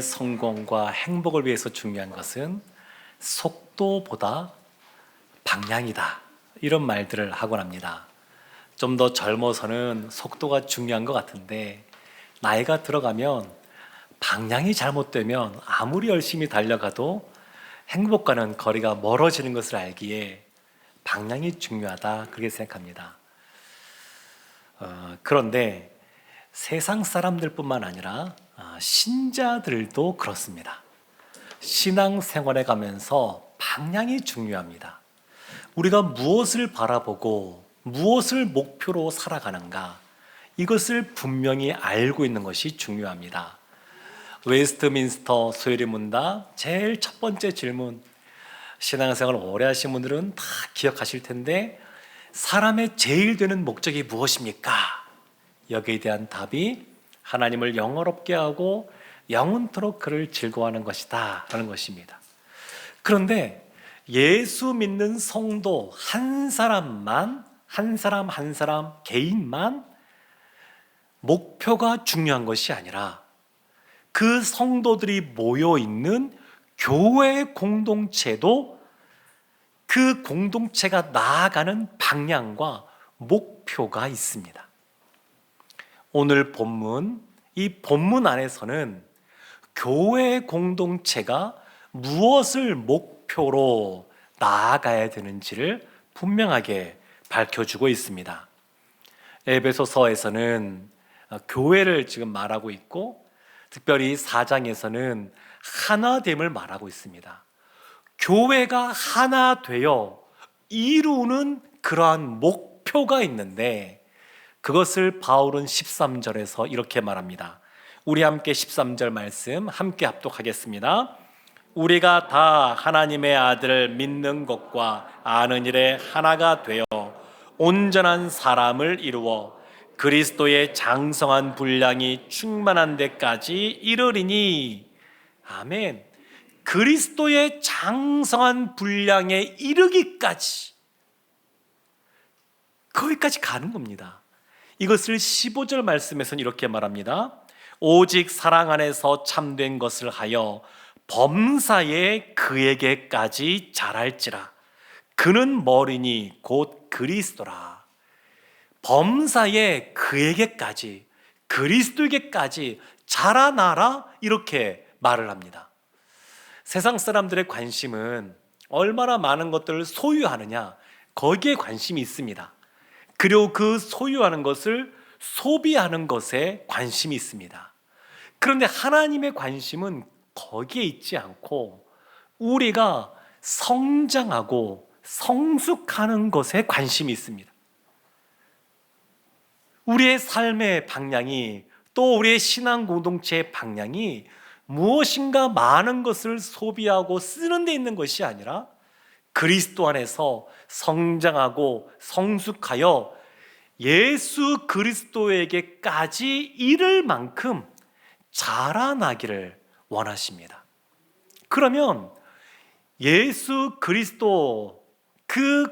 삶의 성공과 행복을 위해서 중요한 것은 속도보다 방향이다, 이런 말들을 하곤 합니다. 좀 더 젊어서는 속도가 중요한 것 같은데, 나이가 들어가면 방향이 잘못되면 아무리 열심히 달려가도 행복과는 거리가 멀어지는 것을 알기에 방향이 중요하다, 그렇게 생각합니다. 그런데 세상 사람들뿐만 아니라 신자들도 그렇습니다. 신앙생활에 가면서 방향이 중요합니다. 우리가 무엇을 바라보고 무엇을 목표로 살아가는가, 이것을 분명히 알고 있는 것이 중요합니다. 웨스트민스터 소요리문답 제일 첫 번째 질문, 신앙생활 오래 하신 분들은 다 기억하실 텐데, 사람의 제일 되는 목적이 무엇입니까? 여기에 대한 답이 하나님을 영화롭게 하고 영원토록 그를 즐거워하는 것이다 라는 것입니다. 그런데 예수 믿는 성도 한 사람만, 한 사람 개인만 목표가 중요한 것이 아니라 그 성도들이 모여 있는 교회 공동체도 그 공동체가 나아가는 방향과 목표가 있습니다. 오늘 본문, 이 본문 안에서는 교회 공동체가 무엇을 목표로 나아가야 되는지를 분명하게 밝혀주고 있습니다. 에베소서에서는 교회를 지금 말하고 있고, 특별히 4장에서는 하나됨을 말하고 있습니다. 교회가 하나 되어 이루는 그러한 목표가 있는데, 그것을 바울은 13절에서 이렇게 말합니다. 우리 함께 13절 말씀 함께 합독하겠습니다. 우리가 다 하나님의 아들을 믿는 것과 아는 일에 하나가 되어 온전한 사람을 이루어 그리스도의 장성한 분량이 충만한 데까지 이르리니. 아멘. 그리스도의 장성한 분량에 이르기까지, 거기까지 가는 겁니다. 이것을 15절 말씀에서는 이렇게 말합니다. 오직 사랑 안에서 참된 것을 하여 범사에 그에게까지 자랄지라. 그는 머리니 곧 그리스도라. 범사에 그에게까지, 그리스도에게까지 자라나라, 이렇게 말을 합니다. 세상 사람들의 관심은 얼마나 많은 것들을 소유하느냐, 거기에 관심이 있습니다. 그리고 그 소유하는 것을 소비하는 것에 관심이 있습니다. 그런데 하나님의 관심은 거기에 있지 않고 우리가 성장하고 성숙하는 것에 관심이 있습니다. 우리의 삶의 방향이, 또 우리의 신앙 공동체의 방향이 무엇인가 많은 것을 소비하고 쓰는 데 있는 것이 아니라 그리스도 안에서 성장하고 성숙하여 예수 그리스도에게까지 이를 만큼 자라나기를 원하십니다. 그러면 예수 그리스도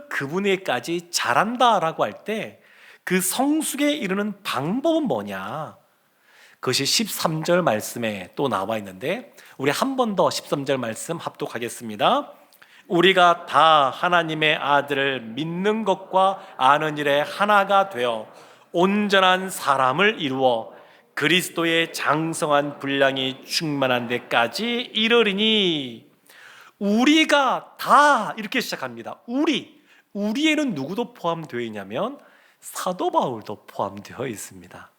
그분에게까지 자란다라고 할 때 그 성숙에 이르는 방법은 뭐냐? 그것이 13절 말씀에 또 나와 있는데, 우리 한 번 더 13절 말씀 합독하겠습니다. 우리가 다 하나님의 아들을 믿는 것과 아는 일에 하나가 되어 온전한 사람을 이루어 그리스도의 장성한 분량이 충만한 데까지 이르리니. 우리가 다, 이렇게 시작합니다. 우리에는 누구도 포함되어 있냐면 사도 바울도 포함되어 있습니다.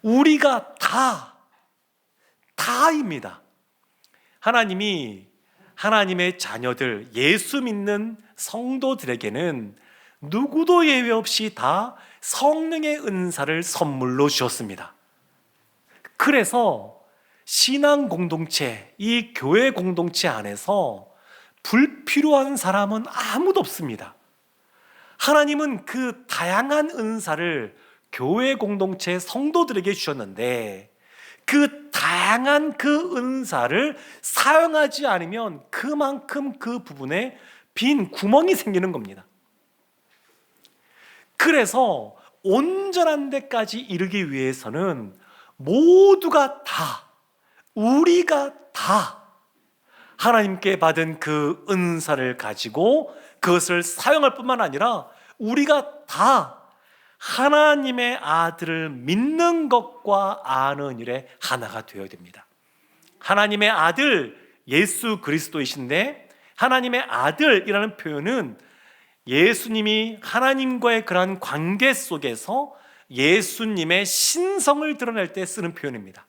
우리가 다입니다. 하나님이 하나님의 자녀들, 예수 믿는 성도들에게는 누구도 예외 없이 다 성령의 은사를 선물로 주셨습니다. 그래서 신앙 공동체, 이 교회 공동체 안에서 불필요한 사람은 아무도 없습니다. 하나님은 그 다양한 은사를 교회 공동체 성도들에게 주셨는데, 그 다양한 그 은사를 사용하지 않으면 그만큼 그 부분에 빈 구멍이 생기는 겁니다. 그래서 온전한 데까지 이르기 위해서는 모두가 다 우리가 다 하나님께 받은 그 은사를 가지고 그것을 사용할 뿐만 아니라 우리가 다 하나님의 아들을 믿는 것과 아는 일에 하나가 되어야 됩니다. 하나님의 아들 예수 그리스도이신데, 하나님의 아들이라는 표현은 예수님이 하나님과의 그러한 관계 속에서 예수님의 신성을 드러낼 때 쓰는 표현입니다.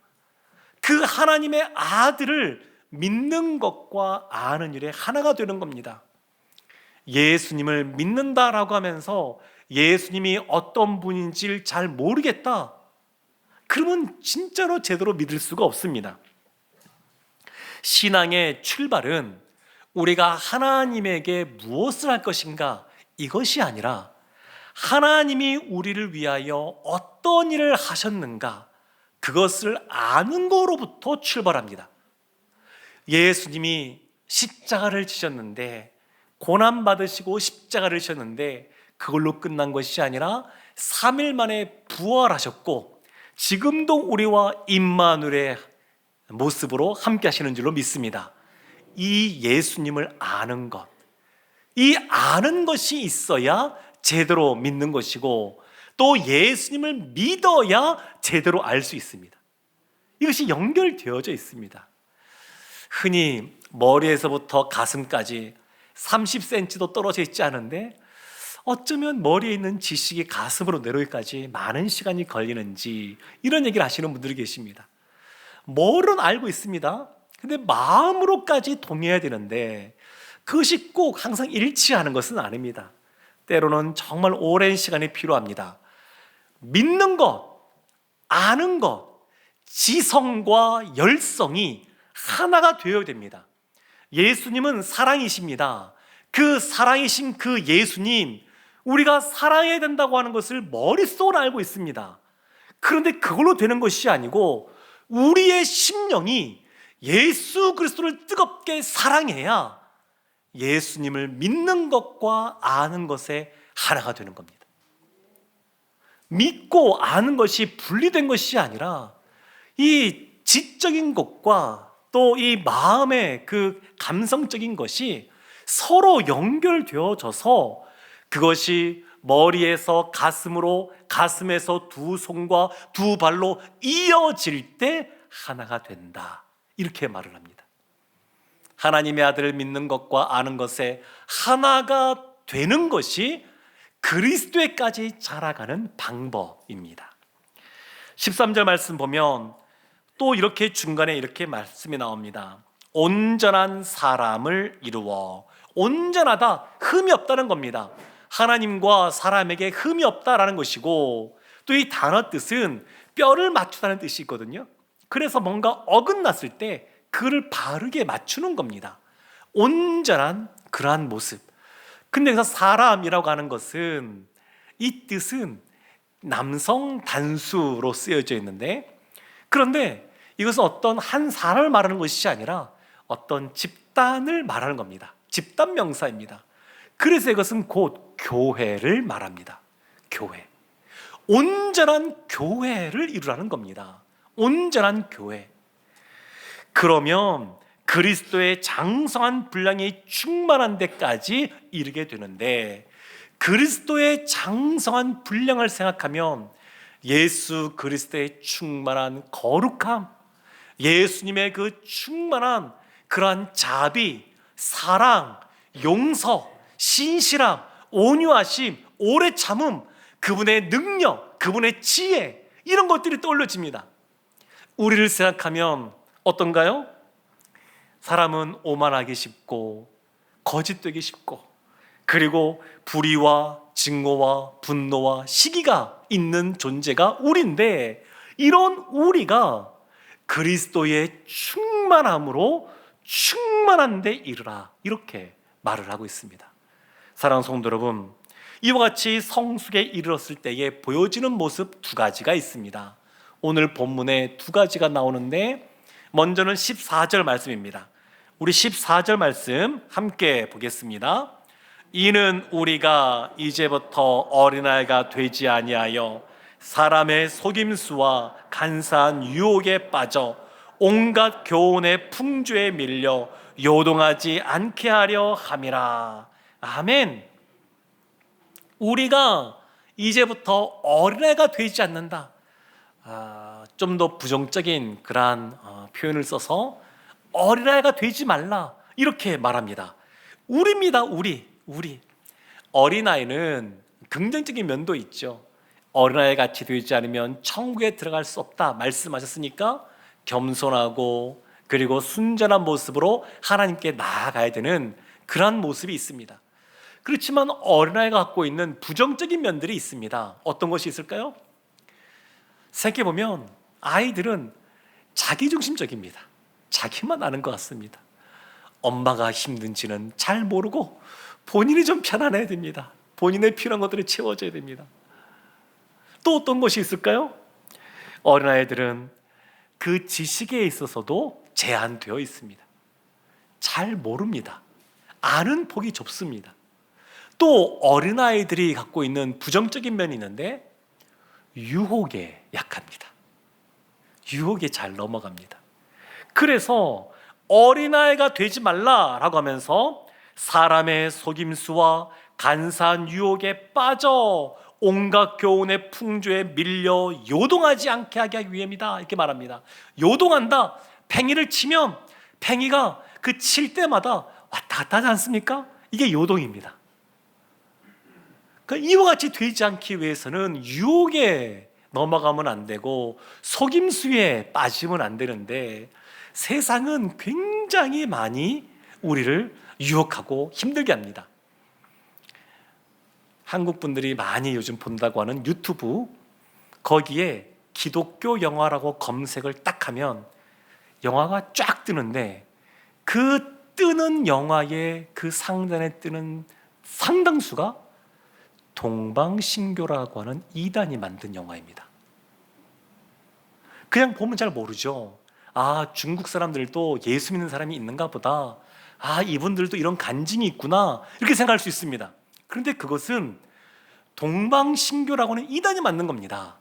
그 하나님의 아들을 믿는 것과 아는 일에 하나가 되는 겁니다. 예수님을 믿는다라고 하면서 예수님이 어떤 분인지를 잘 모르겠다, 그러면 진짜로 제대로 믿을 수가 없습니다. 신앙의 출발은 우리가 하나님에게 무엇을 할 것인가, 이것이 아니라 하나님이 우리를 위하여 어떤 일을 하셨는가, 그것을 아는 거로부터 출발합니다. 예수님이 십자가를 지셨는데, 고난받으시고 십자가를 지셨는데 그걸로 끝난 것이 아니라 3일 만에 부활하셨고 지금도 우리와 임마누엘의 모습으로 함께 하시는 줄로 믿습니다. 이 예수님을 아는 것, 이 아는 것이 있어야 제대로 믿는 것이고, 또 예수님을 믿어야 제대로 알 수 있습니다. 이것이 연결되어져 있습니다. 흔히 머리에서부터 가슴까지 30cm도 떨어져 있지 않은데 어쩌면 머리에 있는 지식이 가슴으로 내려오기까지 많은 시간이 걸리는지, 이런 얘기를 하시는 분들이 계십니다. 머리로는 알고 있습니다. 근데 마음으로까지 동의해야 되는데 그것이 꼭 항상 일치하는 것은 아닙니다. 때로는 정말 오랜 시간이 필요합니다. 믿는 것, 아는 것, 지성과 열성이 하나가 되어야 됩니다. 예수님은 사랑이십니다. 그 사랑이신 그 예수님, 우리가 사랑해야 된다고 하는 것을 머릿속으로 알고 있습니다. 그런데 그걸로 되는 것이 아니고 우리의 심령이 예수 그리스도를 뜨겁게 사랑해야 예수님을 믿는 것과 아는 것에 하나가 되는 겁니다. 믿고 아는 것이 분리된 것이 아니라 이 지적인 것과 또 이 마음의 그 감성적인 것이 서로 연결되어져서 그것이 머리에서 가슴으로, 가슴에서 두 손과 두 발로 이어질 때 하나가 된다, 이렇게 말을 합니다. 하나님의 아들을 믿는 것과 아는 것에 하나가 되는 것이 그리스도에까지 자라가는 방법입니다. 13절 말씀 보면 또 이렇게 중간에 이렇게 말씀이 나옵니다. 온전한 사람을 이루어. 온전하다, 흠이 없다는 겁니다. 하나님과 사람에게 흠이 없다라는 것이고, 또 이 단어 뜻은 뼈를 맞추다는 뜻이 있거든요. 그래서 뭔가 어긋났을 때 그를 바르게 맞추는 겁니다. 온전한 그러한 모습. 근데 여기서 사람이라고 하는 것은, 이 뜻은 남성 단수로 쓰여져 있는데, 그런데 이것은 어떤 한 사람을 말하는 것이 아니라 어떤 집단을 말하는 겁니다. 집단 명사입니다. 그래서 이것은 곧 교회를 말합니다. 교회. 온전한 교회를 이루라는 겁니다. 온전한 교회. 그러면 그리스도의 장성한 분량이 충만한 데까지 이르게 되는데, 그리스도의 장성한 분량을 생각하면 예수 그리스도의 충만한 거룩함, 예수님의 그 충만한 그러한 자비, 사랑, 용서, 신실함, 온유하심, 오래 참음, 그분의 능력, 그분의 지혜, 이런 것들이 떠올려집니다. 우리를 생각하면 어떤가요? 사람은 오만하기 쉽고 거짓되기 쉽고, 그리고 불의와 증오와 분노와 시기가 있는 존재가 우리인데, 이런 우리가 그리스도의 충만함으로 충만한 데 이르라, 이렇게 말을 하고 있습니다. 사랑하는 성도 여러분, 이와 같이 성숙에 이르렀을 때에 보여지는 모습 두 가지가 있습니다. 오늘 본문에 두 가지가 나오는데, 먼저는 14절 말씀입니다. 우리 14절 말씀 함께 보겠습니다. 이는 우리가 이제부터 어린아이가 되지 아니하여 사람의 속임수와 간사한 유혹에 빠져 온갖 교훈의 풍조에 밀려 요동하지 않게 하려 함이라. 아멘. 우리가 이제부터 어린아이가 되지 않는다. 좀 더 부정적인 그러한 표현을 써서 어린아이가 되지 말라 이렇게 말합니다. 우리입니다. 우리 어린아이는 긍정적인 면도 있죠. 어린아이 같이 되지 않으면 천국에 들어갈 수 없다 말씀하셨으니까 겸손하고 그리고 순전한 모습으로 하나님께 나아가야 되는 그러한 모습이 있습니다. 그렇지만 어린아이가 갖고 있는 부정적인 면들이 있습니다. 어떤 것이 있을까요? 생각해보면 아이들은 자기중심적입니다. 자기만 아는 것 같습니다. 엄마가 힘든지는 잘 모르고 본인이 좀 편안해야 됩니다. 본인의 필요한 것들을 채워줘야 됩니다. 또 어떤 것이 있을까요? 어린아이들은 그 지식에 있어서도 제한되어 있습니다. 잘 모릅니다. 아는 폭이 좁습니다. 또 어린아이들이 갖고 있는 부정적인 면이 있는데 유혹에 약합니다. 유혹에 잘 넘어갑니다. 그래서 어린아이가 되지 말라라고 하면서 사람의 속임수와 간사한 유혹에 빠져 온갖 교훈의 풍조에 밀려 요동하지 않게 하기 위함이다 이렇게 말합니다. 요동한다. 팽이를 치면 팽이가 그 칠 때마다 왔다 갔다 하지 않습니까? 이게 요동입니다. 그러니까 이와 같이 되지 않기 위해서는 유혹에 넘어가면 안 되고 속임수에 빠지면 안 되는데 세상은 굉장히 많이 우리를 유혹하고 힘들게 합니다. 한국 분들이 많이 요즘 본다고 하는 유튜브, 거기에 기독교 영화라고 검색을 딱 하면 영화가 쫙 뜨는데 그 뜨는 영화의 그 상단에 뜨는 상당수가 동방신교라고 하는 이단이 만든 영화입니다. 그냥 보면 잘 모르죠. 중국 사람들도 예수 믿는 사람이 있는가 보다. 이분들도 이런 간증이 있구나. 이렇게 생각할 수 있습니다. 그런데 그것은 동방신교라고 하는 이단이 만든 겁니다.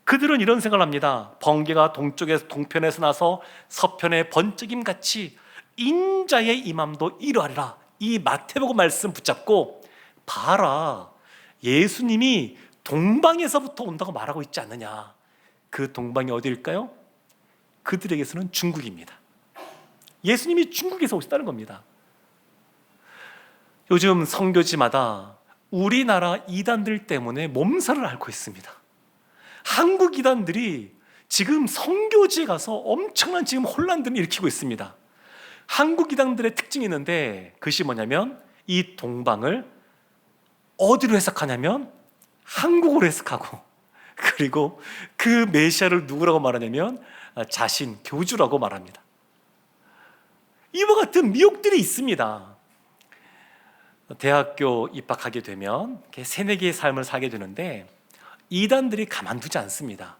그들은 이런 생각을 합니다. 번개가 동편에서 나서 서편의 번쩍임 같이 인자의 임함도 이러하리라. 이 마태복음 말씀 붙잡고 봐라. 예수님이 동방에서부터 온다고 말하고 있지 않느냐. 그 동방이 어디일까요? 그들에게서는 중국입니다. 예수님이 중국에서 오셨다는 겁니다. 요즘 선교지마다 우리나라 이단들 때문에 몸살을 앓고 있습니다. 한국 이단들이 지금 선교지에 가서 엄청난 지금 혼란들을 일으키고 있습니다. 한국 이단들의 특징이 있는데 그것이 뭐냐면 이 동방을 어디로 해석하냐면 한국어로 해석하고 그리고 그 메시아를 누구라고 말하냐면 자신, 교주라고 말합니다. 이와 같은 미혹들이 있습니다. 대학교 입학하게 되면 새내기의 삶을 살게 되는데 이단들이 가만두지 않습니다.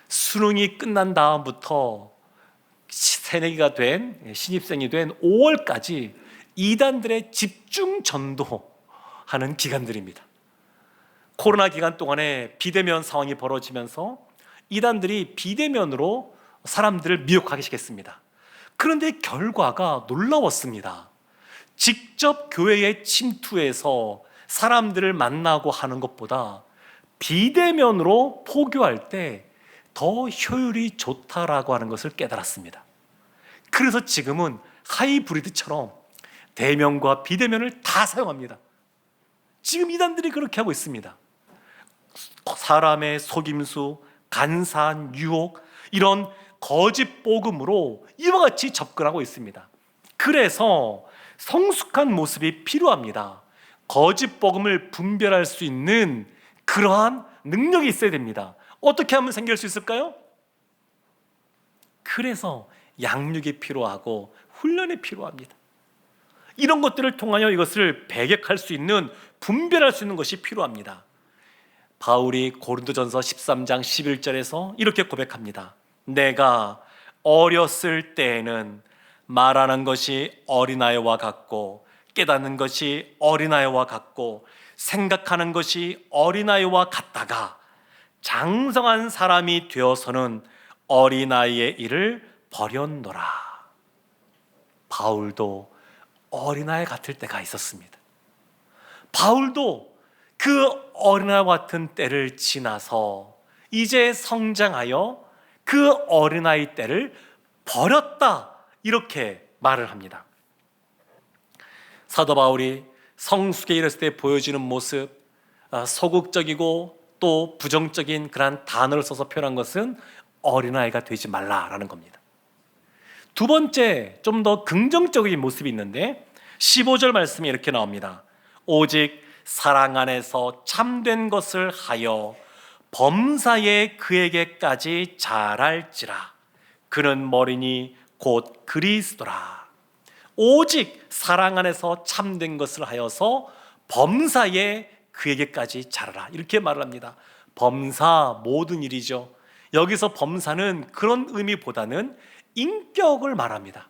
수능이 끝난 다음부터 새내기가 된 신입생이 된 5월까지 이단들의 집중 전도하는 기간들입니다. 코로나 기간 동안에 비대면 상황이 벌어지면서 이단들이 비대면으로 사람들을 미혹하기 시작했습니다. 그런데 결과가 놀라웠습니다. 직접 교회에 침투해서 사람들을 만나고 하는 것보다 비대면으로 포교할 때 더 효율이 좋다라고 하는 것을 깨달았습니다. 그래서 지금은 하이브리드처럼 대면과 비대면을 다 사용합니다. 지금 이단들이 그렇게 하고 있습니다. 사람의 속임수, 간사한 유혹, 이런 거짓 복음으로 이와 같이 접근하고 있습니다. 그래서 성숙한 모습이 필요합니다. 거짓 복음을 분별할 수 있는 그러한 능력이 있어야 됩니다. 어떻게 하면 생길 수 있을까요? 그래서 양육이 필요하고 훈련이 필요합니다. 이런 것들을 통하여 이것을 배격할 수 있는, 분별할 수 있는 것이 필요합니다. 바울이 고린도전서 13장 11절에서 이렇게 고백합니다. 내가 어렸을 때에는 말하는 것이 어린아이와 같고 깨닫는 것이 어린아이와 같고 생각하는 것이 어린아이와 같다가 장성한 사람이 되어서는 어린아이의 일을 버렸노라. 바울도 어린아이 같을 때가 있었습니다. 바울도 그 어린아이 같은 때를 지나서 이제 성장하여 그 어린아이 때를 버렸다, 이렇게 말을 합니다. 사도 바울이 성숙에 이르렀을 때 보여지는 모습, 소극적이고 또 부정적인 그런 단어를 써서 표현한 것은 어린아이가 되지 말라라는 겁니다. 두 번째, 좀 더 긍정적인 모습이 있는데 15절 말씀이 이렇게 나옵니다. 오직 사랑 안에서 참된 것을 하여 범사에 그에게까지 자랄지라. 그는 머리니 곧 그리스도라. 오직 사랑 안에서 참된 것을 하여서 범사에 그에게까지 자라라, 이렇게 말을 합니다. 범사, 모든 일이죠. 여기서 범사는 그런 의미보다는 인격을 말합니다.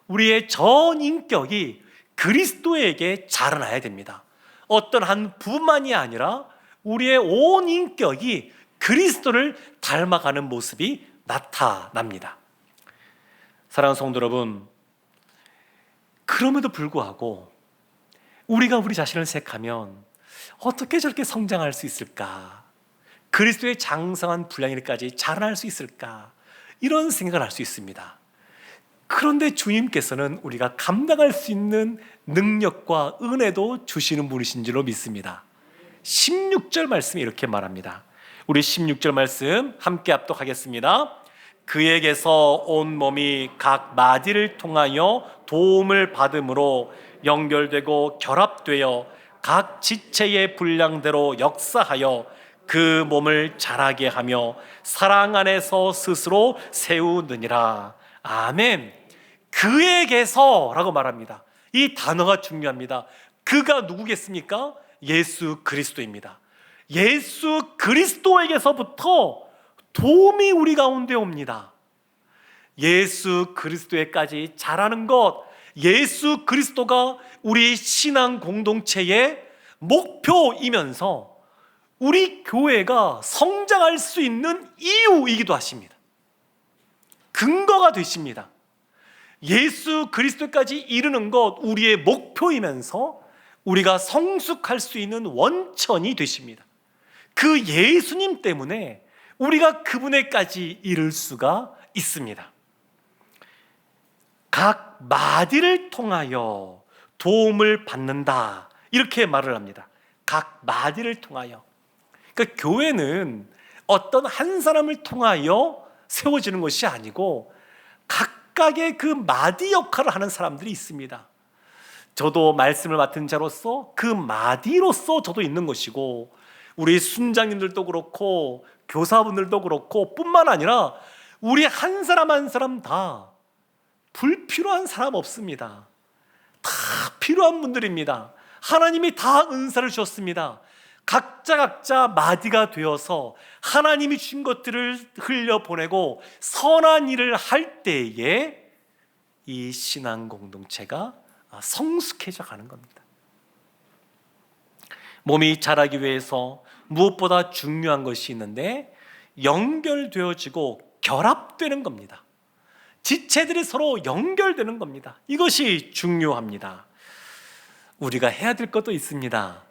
우리의 전 인격이 그리스도에게 자라나야 됩니다. 어떤 한 부분만이 아니라 우리의 온 인격이 그리스도를 닮아가는 모습이 나타납니다. 사랑하는 성도 여러분, 그럼에도 불구하고 우리가 우리 자신을 생각하면 어떻게 저렇게 성장할 수 있을까? 그리스도의 장성한 분량일까지 자라날 수 있을까? 이런 생각을 할 수 있습니다. 그런데 주님께서는 우리가 감당할 수 있는 능력과 은혜도 주시는 분이신 줄로 믿습니다. 16절 말씀이 이렇게 말합니다. 우리 16절 말씀 함께 합독하겠습니다. 그에게서 온 몸이 각 마디를 통하여 도움을 받음으로 연결되고 결합되어 각 지체의 분량대로 역사하여 그 몸을 자라게 하며 사랑 안에서 스스로 세우느니라. 아멘. 그에게서 라고 말합니다. 이 단어가 중요합니다. 그가 누구겠습니까? 예수 그리스도입니다. 예수 그리스도에게서부터 도움이 우리 가운데 옵니다. 예수 그리스도에까지 자라는 것, 예수 그리스도가 우리 신앙 공동체의 목표이면서 우리 교회가 성장할 수 있는 이유이기도 하십니다. 근거가 되십니다. 예수 그리스도까지 이르는 것, 우리의 목표이면서 우리가 성숙할 수 있는 원천이 되십니다. 그 예수님 때문에 우리가 그분에까지 이를 수가 있습니다. 각 마디를 통하여 도움을 받는다, 이렇게 말을 합니다. 각 마디를 통하여. 그러니까 교회는 어떤 한 사람을 통하여 세워지는 것이 아니고 각각의 그 마디 역할을 하는 사람들이 있습니다. 저도 말씀을 맡은 자로서 그 마디로서 저도 있는 것이고, 우리 순장님들도 그렇고 교사분들도 그렇고 뿐만 아니라 우리 한 사람 한 사람 다 불필요한 사람 없습니다. 다 필요한 분들입니다. 하나님이 다 은사를 주셨습니다. 각자 마디가 되어서 하나님이 주신 것들을 흘려보내고 선한 일을 할 때에 이 신앙 공동체가 성숙해져 가는 겁니다. 몸이 자라기 위해서 무엇보다 중요한 것이 있는데 연결되어지고 결합되는 겁니다. 지체들이 서로 연결되는 겁니다. 이것이 중요합니다. 우리가 해야 될 것도 있습니다.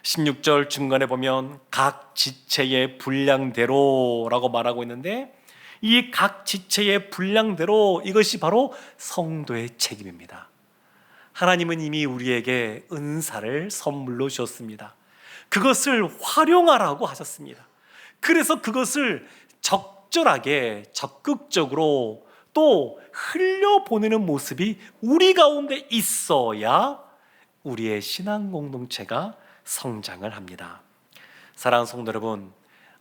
16절 중간에 보면 각 지체의 분량대로 라고 말하고 있는데, 이 각 지체의 분량대로, 이것이 바로 성도의 책임입니다. 하나님은 이미 우리에게 은사를 선물로 주셨습니다. 그것을 활용하라고 하셨습니다. 그래서 그것을 적절하게 적극적으로 또 흘려보내는 모습이 우리 가운데 있어야 우리의 신앙 공동체가 성장을 합니다. 사랑하는 성도 여러분,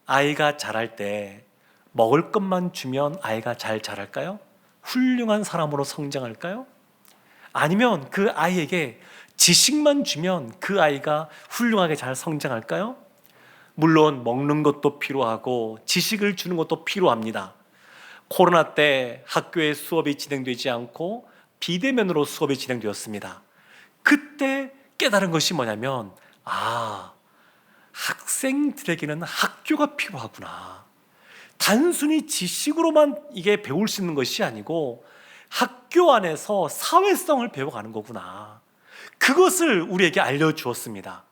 아이가 자랄 때 먹을 것만 주면 아이가 잘 자랄까요? 훌륭한 사람으로 성장할까요? 아니면 그 아이에게 지식만 주면 그 아이가 훌륭하게 잘 성장할까요? 물론 먹는 것도 필요하고 지식을 주는 것도 필요합니다. 코로나 때 학교에 수업이 진행되지 않고 비대면으로 수업이 진행되었습니다. 그때 깨달은 것이 뭐냐면, 학생들에게는 학교가 필요하구나. 단순히 지식으로만 이게 배울 수 있는 것이 아니고 학교 안에서 사회성을 배워가는 거구나. 그것을 우리에게 알려주었습니다.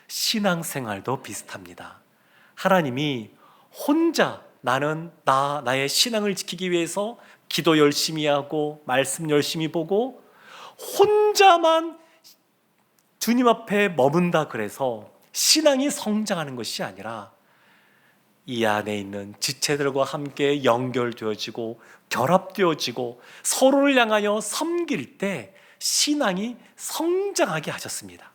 신앙생활도 비슷합니다. 하나님이 혼자 나의 신앙을 지키기 위해서 기도 열심히 하고 말씀 열심히 보고 혼자만 주님 앞에 머문다 그래서 신앙이 성장하는 것이 아니라 이 안에 있는 지체들과 함께 연결되어지고 결합되어지고 서로를 향하여 섬길 때 신앙이 성장하게 하셨습니다.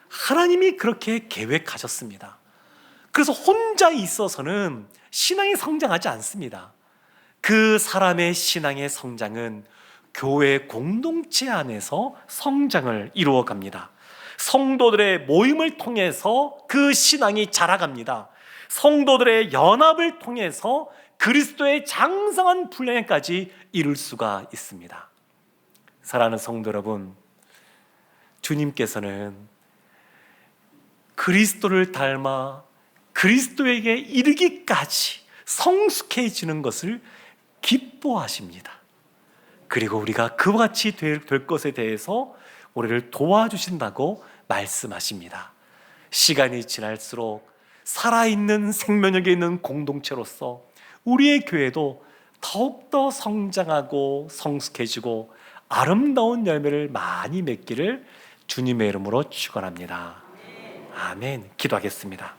하나님이 그렇게 계획하셨습니다. 그래서 혼자 있어서는 신앙이 성장하지 않습니다. 그 사람의 신앙의 성장은 교회 공동체 안에서 성장을 이루어 갑니다. 성도들의 모임을 통해서 그 신앙이 자라갑니다. 성도들의 연합을 통해서 그리스도의 장성한 분량까지 이룰 수가 있습니다. 사랑하는 성도 여러분, 주님께서는 그리스도를 닮아 그리스도에게 이르기까지 성숙해지는 것을 기뻐하십니다. 그리고 우리가 그와 같이 될 것에 대해서 우리를 도와주신다고 말씀하십니다. 시간이 지날수록 살아있는 생명력에 있는 공동체로서 우리의 교회도 더욱더 성장하고 성숙해지고 아름다운 열매를 많이 맺기를 주님의 이름으로 축원합니다. 아멘. 기도하겠습니다.